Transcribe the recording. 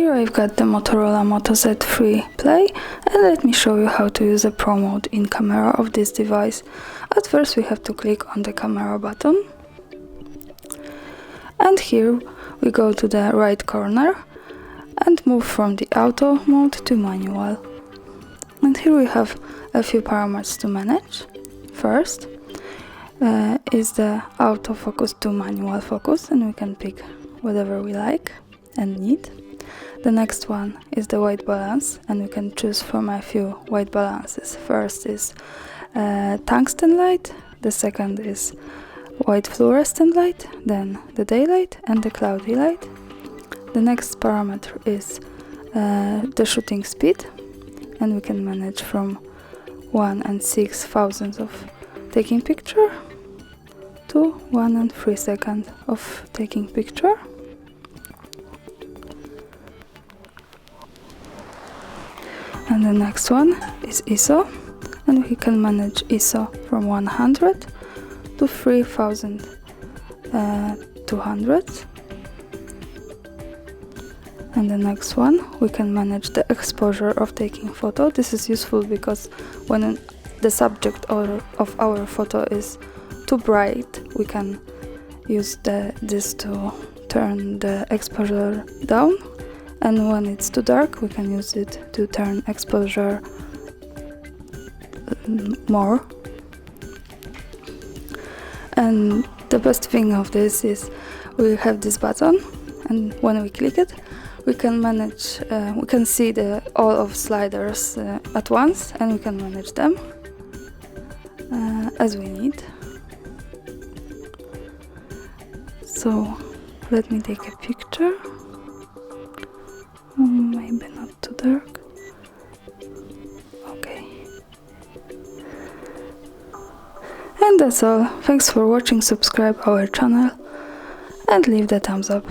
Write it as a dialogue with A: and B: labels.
A: Here I've got the Motorola Moto Z3 Play, and let me show you how to use the Pro mode in camera of this device. At first we have to click on the camera button, and here we go to the right corner and move from the auto mode to manual. And here we have a few parameters to manage. First is the autofocus to manual focus, and we can pick whatever we like and need. The next one is the white balance, and we can choose from a few white balances. First is tungsten light, the second is white fluorescent light, then the daylight and the cloudy light. The next parameter is the shooting speed, and we can manage from 1 6,000 of taking picture to 1 3 seconds of taking picture. And the next one is ISO, and we can manage ISO from 100 to 3200. And the next one, we can manage the exposure of taking photo. This is useful because when the subject of our photo is too bright, we can use this to turn the exposure down. And when it's too dark, we can use it to turn exposure more. And the best thing of this is we have this button, and when we click it, we can manage, we can see all of sliders at once, and we can manage them as we need. So let me take a picture. Maybe not too dark. Okay. And that's all. Thanks for watching. Subscribe our channel and leave the thumbs up.